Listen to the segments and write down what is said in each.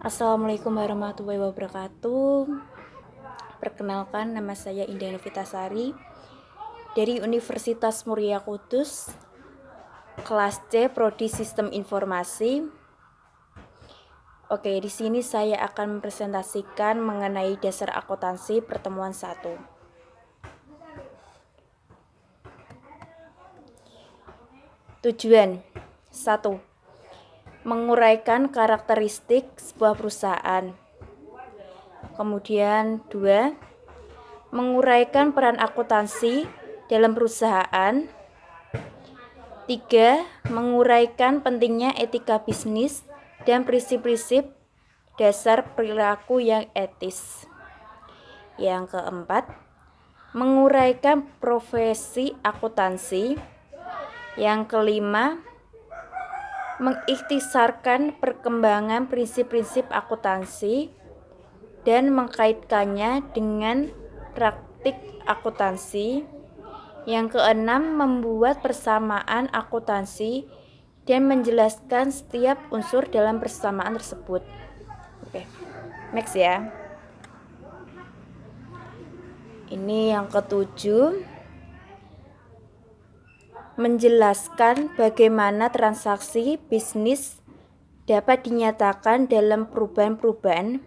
Assalamualaikum warahmatullahi wabarakatuh. Perkenalkan, nama saya Indah Novitasari dari Universitas Muria Kudus, kelas C, Prodi Sistem Informasi. Oke, di sini saya akan mempresentasikan mengenai dasar akuntansi pertemuan 1. Tujuan 1. Menguraikan karakteristik sebuah perusahaan. Kemudian 2. Menguraikan peran akuntansi dalam perusahaan. 3. Menguraikan pentingnya etika bisnis dan prinsip-prinsip dasar perilaku yang etis. Yang keempat, menguraikan profesi akuntansi. Yang kelima, mengikhtisarkan perkembangan prinsip-prinsip akuntansi dan mengkaitkannya dengan praktik akuntansi. Yang keenam, membuat persamaan akuntansi dan menjelaskan setiap unsur dalam persamaan tersebut. Oke, next ya. Ini yang ketujuh, menjelaskan bagaimana transaksi bisnis dapat dinyatakan dalam perubahan-perubahan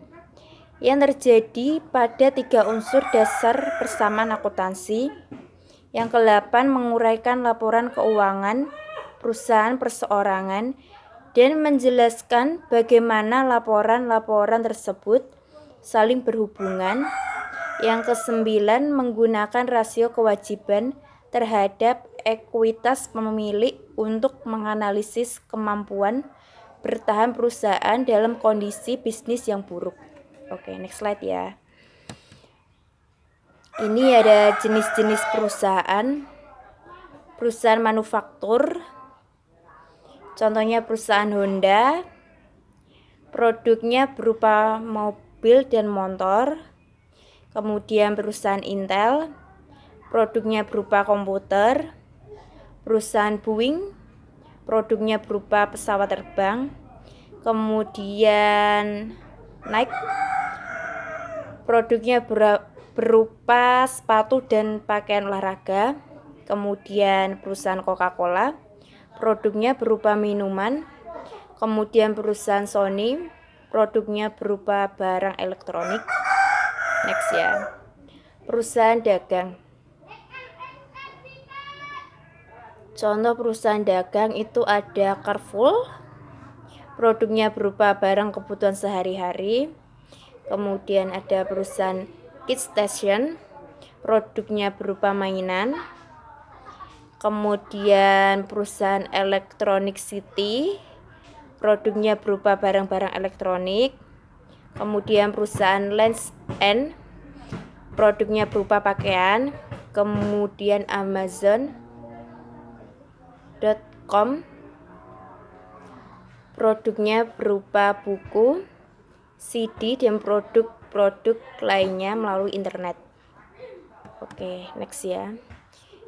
yang terjadi pada 3 unsur dasar persamaan akuntansi. Yang ke-8, menguraikan laporan keuangan perusahaan perseorangan dan menjelaskan bagaimana laporan-laporan tersebut saling berhubungan. Yang ke-9, menggunakan rasio kewajiban terhadap ekuitas pemilik untuk menganalisis kemampuan bertahan perusahaan dalam kondisi bisnis yang buruk. Oke, next slide ya. Ini ada jenis-jenis perusahaan. Perusahaan manufaktur. Contohnya perusahaan Honda. Produknya berupa mobil dan motor. Kemudian perusahaan Intel. Produknya berupa komputer. Perusahaan Boeing. Produknya berupa pesawat terbang. Kemudian Nike. Produknya berupa sepatu dan pakaian olahraga. Kemudian perusahaan Coca-Cola, produknya berupa minuman. Kemudian perusahaan Sony, produknya berupa barang elektronik. Next ya. Perusahaan dagang. Contoh perusahaan dagang itu ada Carrefour, produknya berupa barang kebutuhan sehari-hari. Kemudian ada perusahaan KitStation, produknya berupa mainan. Kemudian perusahaan Electronic City, produknya berupa barang-barang elektronik. Kemudian perusahaan Lens End, produknya berupa pakaian. Kemudian Amazon.com, produknya berupa buku, CD, dan produk-produk lainnya melalui internet. Oke, next ya.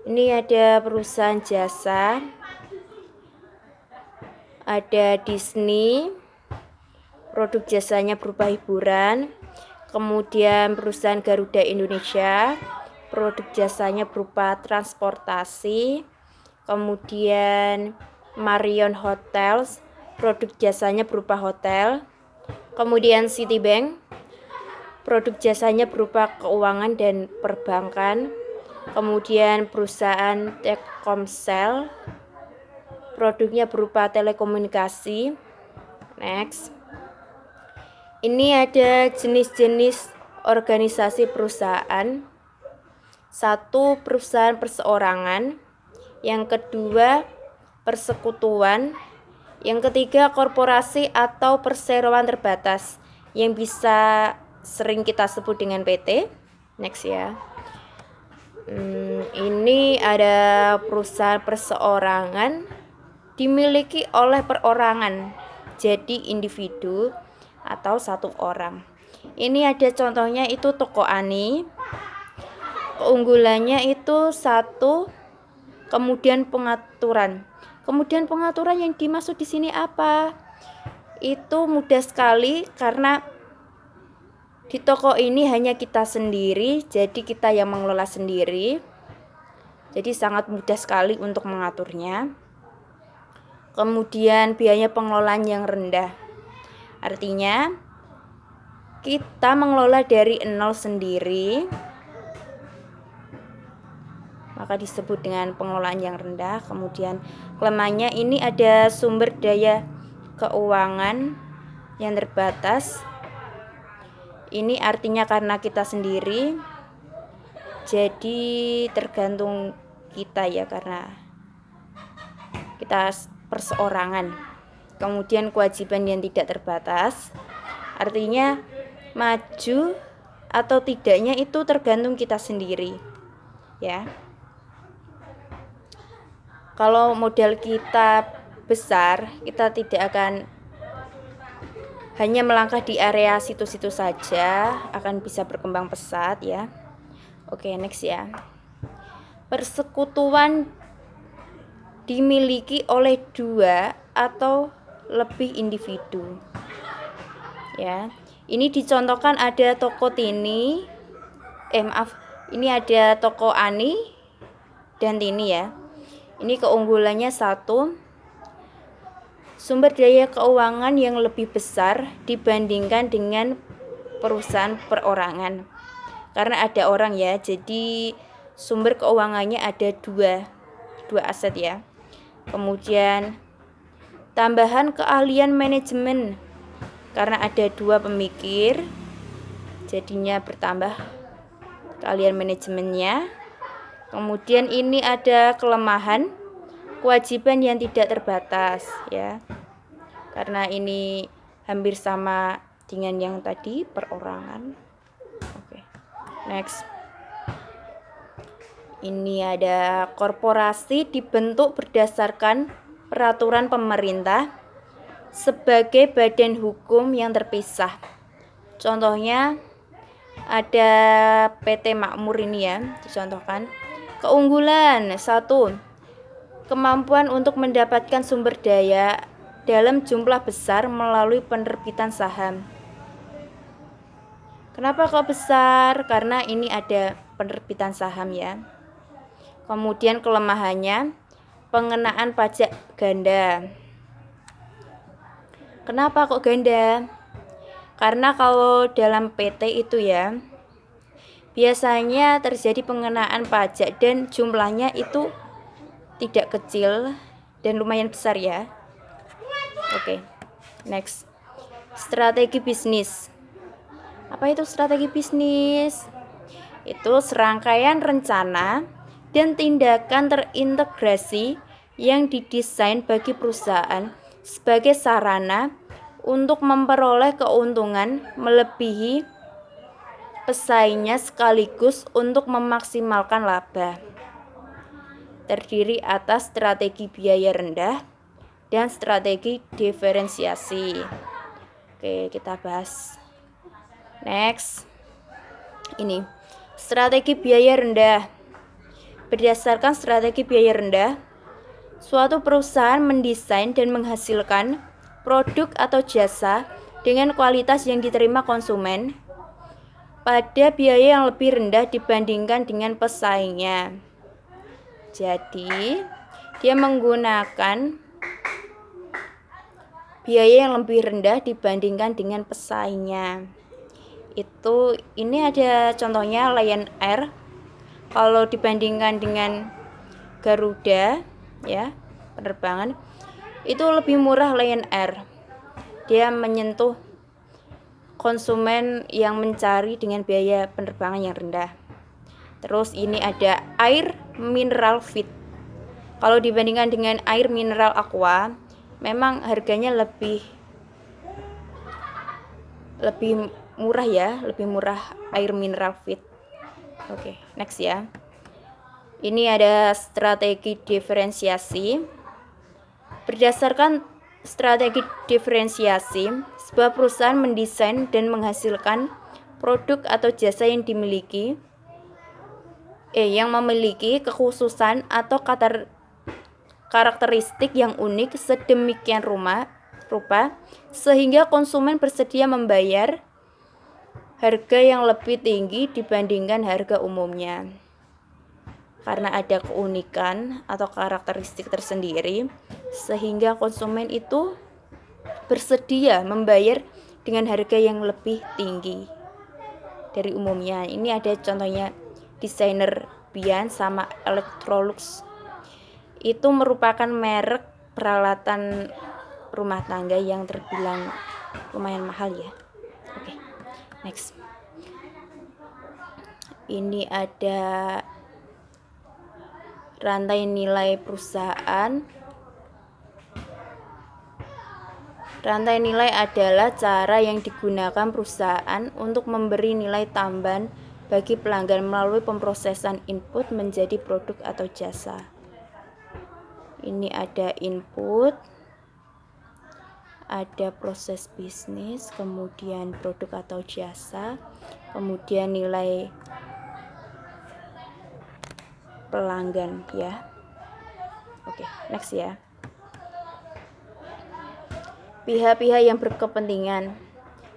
Ini ada perusahaan jasa. Ada Disney, produk jasanya berupa hiburan. Kemudian perusahaan Garuda Indonesia, produk jasanya berupa transportasi. Kemudian Marriott Hotels, produk jasanya berupa hotel. Kemudian Citibank, produk jasanya berupa keuangan dan perbankan. Kemudian perusahaan Telkomsel, produknya berupa telekomunikasi. Next. Ini ada jenis-jenis organisasi perusahaan. 1. Perusahaan perseorangan. Yang kedua, persekutuan. Yang ketiga, korporasi atau perseroan terbatas yang bisa sering kita sebut dengan PT. Next ya. Ini ada perusahaan perseorangan dimiliki oleh perorangan, jadi individu atau satu orang. Ini ada contohnya, itu Toko Ani. Keunggulannya itu 1, kemudian pengaturan. Kemudian pengaturan yang dimaksud di sini apa? itu mudah sekali karena di toko ini hanya kita sendiri, jadi kita yang mengelola sendiri. Jadi sangat mudah sekali untuk mengaturnya. Kemudian biaya pengelolaan yang rendah. Artinya kita mengelola dari nol sendiri, maka disebut dengan pengelolaan yang rendah. Kemudian kelemahannya ini ada sumber daya keuangan yang terbatas. Ini artinya karena kita sendiri, jadi tergantung kita ya, karena kita perseorangan. Kemudian kewajiban yang tidak terbatas, artinya maju atau tidaknya itu tergantung kita sendiri ya. Kalau modal kita besar, kita tidak akan hanya melangkah di area situ-situ saja, akan bisa berkembang pesat ya. Oke, next ya. Persekutuan dimiliki oleh 2 atau lebih individu. Ya. Ini dicontohkan ada toko Tini. Ini ada toko Ani dan Tini ya. Ini keunggulannya 1, sumber daya keuangan yang lebih besar dibandingkan dengan perusahaan perorangan. Karena ada orang ya, jadi sumber keuangannya ada dua aset ya. Kemudian tambahan keahlian manajemen, karena ada 2 pemikir, jadinya bertambah keahlian manajemennya. Kemudian ini ada kelemahan, kewajiban yang tidak terbatas ya, karena ini hampir sama dengan yang tadi perorangan. Oke, next. Ini ada korporasi dibentuk berdasarkan peraturan pemerintah sebagai badan hukum yang terpisah. Contohnya ada PT Makmur ini ya, dicontohkan. Keunggulan 1, kemampuan untuk mendapatkan sumber daya dalam jumlah besar melalui penerbitan saham. Kenapa kok besar? Karena ini ada penerbitan saham ya. Kemudian kelemahannya, pengenaan pajak ganda. Kenapa kok ganda? Karena kalau dalam PT itu ya, biasanya terjadi pengenaan pajak dan jumlahnya itu tidak kecil dan lumayan besar ya. Oke, next. Strategi bisnis. Apa itu strategi bisnis? Itu serangkaian rencana dan tindakan terintegrasi yang didesain bagi perusahaan sebagai sarana untuk memperoleh keuntungan melebihi pesaingnya sekaligus untuk memaksimalkan laba. Terdiri atas strategi biaya rendah dan strategi diferensiasi. Oke, kita bahas. Next. Ini strategi biaya rendah. Berdasarkan strategi biaya rendah, suatu perusahaan mendesain dan menghasilkan produk atau jasa dengan kualitas yang diterima konsumen pada biaya yang lebih rendah dibandingkan dengan pesaingnya. Jadi, dia menggunakan biaya yang lebih rendah dibandingkan dengan pesaingnya. Ini ada contohnya Lion Air. Kalau dibandingkan dengan Garuda ya, penerbangan itu lebih murah Lion Air. Dia menyentuh konsumen yang mencari dengan biaya penerbangan yang rendah. Terus ini ada air mineral fit. Kalau dibandingkan dengan air mineral aqua, memang harganya lebih murah ya, lebih murah air mineral fit. Oke, next ya. Ini ada strategi diferensiasi. Berdasarkan strategi diferensiasi, sebuah perusahaan mendesain dan menghasilkan produk atau jasa yang memiliki kekhususan atau karakteristik yang unik sedemikian rupa sehingga konsumen bersedia membayar harga yang lebih tinggi dibandingkan harga umumnya. Karena ada keunikan atau karakteristik tersendiri sehingga konsumen itu bersedia membayar dengan harga yang lebih tinggi dari umumnya. Ini ada contohnya desainer Bian sama Electrolux. Itu merupakan merek peralatan rumah tangga yang terbilang lumayan mahal ya. Oke, next. Ini ada rantai nilai perusahaan. Rantai nilai adalah cara yang digunakan perusahaan untuk memberi nilai tambahan bagi pelanggan melalui pemrosesan input menjadi produk atau jasa. Ini ada input, ada proses bisnis, kemudian produk atau jasa, kemudian nilai pelanggan ya. Oke, next ya. Pihak-pihak yang berkepentingan.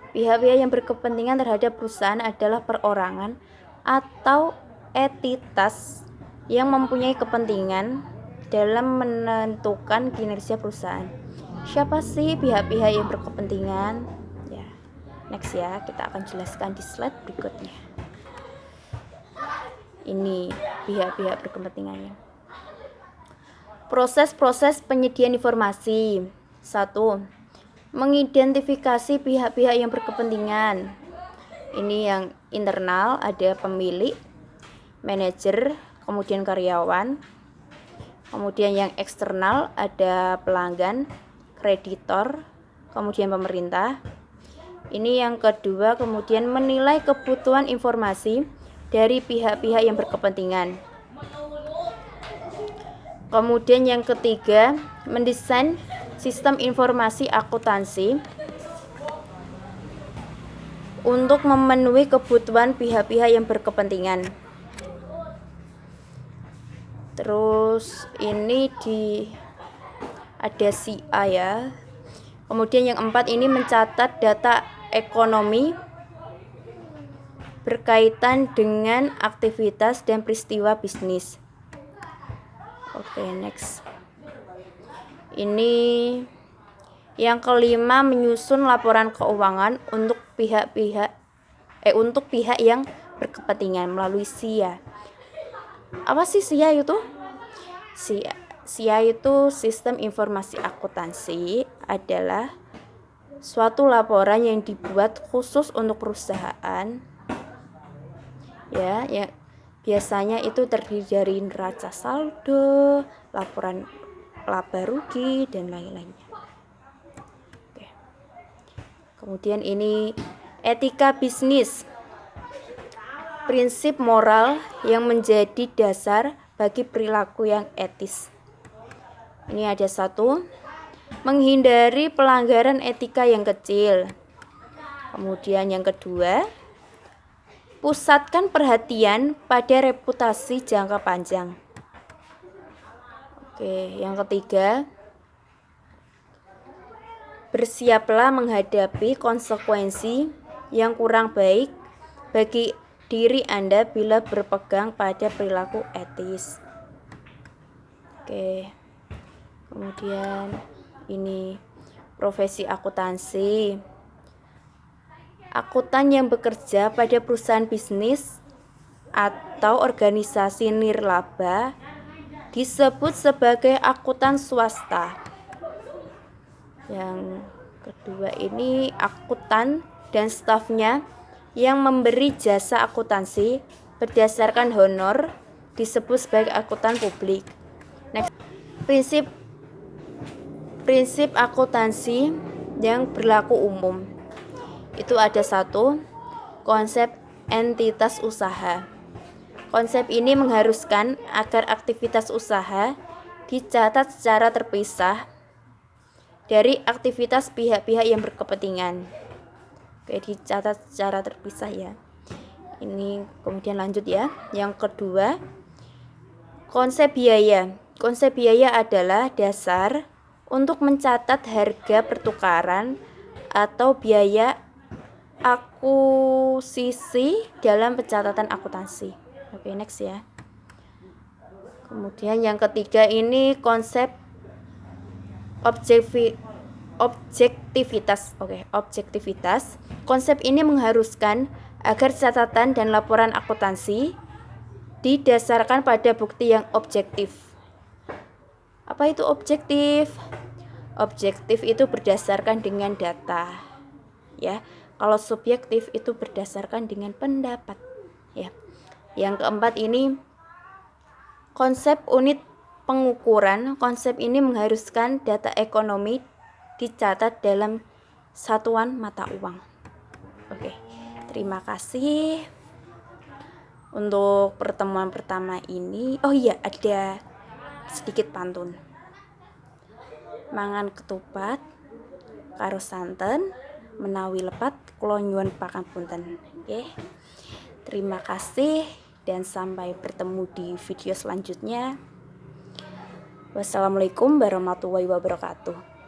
Pihak-pihak yang berkepentingan terhadap perusahaan adalah perorangan atau entitas yang mempunyai kepentingan dalam menentukan kinerja perusahaan. Siapa sih pihak-pihak yang berkepentingan? Ya, next ya, kita akan jelaskan di slide berikutnya. Ini pihak-pihak berkepentingannya. Proses-proses penyediaan informasi. 1. Mengidentifikasi pihak-pihak yang berkepentingan. Ini yang internal, ada pemilik, manajer, kemudian karyawan. Kemudian yang eksternal ada pelanggan, kreditor, kemudian pemerintah. Ini yang kedua, kemudian menilai kebutuhan informasi dari pihak-pihak yang berkepentingan. Kemudian yang ketiga, mendesain sistem informasi akuntansi untuk memenuhi kebutuhan pihak-pihak yang berkepentingan. Terus ini ada CA ya. Kemudian yang 4 ini mencatat data ekonomi berkaitan dengan aktivitas dan peristiwa bisnis. Oke, next. Ini yang kelima, menyusun laporan keuangan untuk pihak yang berkepentingan melalui SIA. Apa sih SIA itu? SIA itu sistem informasi akuntansi, adalah suatu laporan yang dibuat khusus untuk perusahaan. Ya, biasanya itu terdiri dari neraca saldo, laporan laba rugi dan lain-lainnya. Oke. Kemudian ini etika bisnis, prinsip moral yang menjadi dasar bagi perilaku yang etis. Ini ada 1, menghindari pelanggaran etika yang kecil. Kemudian yang kedua, pusatkan perhatian pada reputasi jangka panjang. Oke, yang ketiga, bersiaplah menghadapi konsekuensi yang kurang baik bagi diri Anda bila berpegang pada perilaku etis. Oke. Kemudian ini profesi akuntansi. Akuntan yang bekerja pada perusahaan bisnis atau organisasi nirlaba disebut sebagai akuntan swasta. Yang kedua ini akuntan dan stafnya yang memberi jasa akuntansi berdasarkan honor disebut sebagai akuntan publik. Next, prinsip akuntansi yang berlaku umum. Itu ada 1, konsep entitas usaha. Konsep ini mengharuskan agar aktivitas usaha dicatat secara terpisah dari aktivitas pihak-pihak yang berkepentingan. Oke, dicatat secara terpisah ya. Ini kemudian lanjut ya. Yang kedua, konsep biaya. Konsep biaya adalah dasar untuk mencatat harga pertukaran atau biaya akuisisi dalam pencatatan akuntansi. Oke, next ya. Kemudian yang ketiga ini konsep objektivitas. Objektivitas. Konsep ini mengharuskan agar catatan dan laporan akuntansi didasarkan pada bukti yang objektif. Apa itu objektif? Objektif itu berdasarkan dengan data, ya. Kalau subjektif itu berdasarkan dengan pendapat, ya. Yang keempat ini konsep unit pengukuran. Konsep ini mengharuskan data ekonomi dicatat dalam satuan mata uang. Oke, terima kasih untuk pertemuan pertama ini. Oh iya, ada sedikit pantun. Mangan ketupat karo santen, menawi lepat kula nyuwun pangapunten. Oke. Terima kasih dan sampai bertemu di video selanjutnya. Wassalamualaikum warahmatullahi wabarakatuh.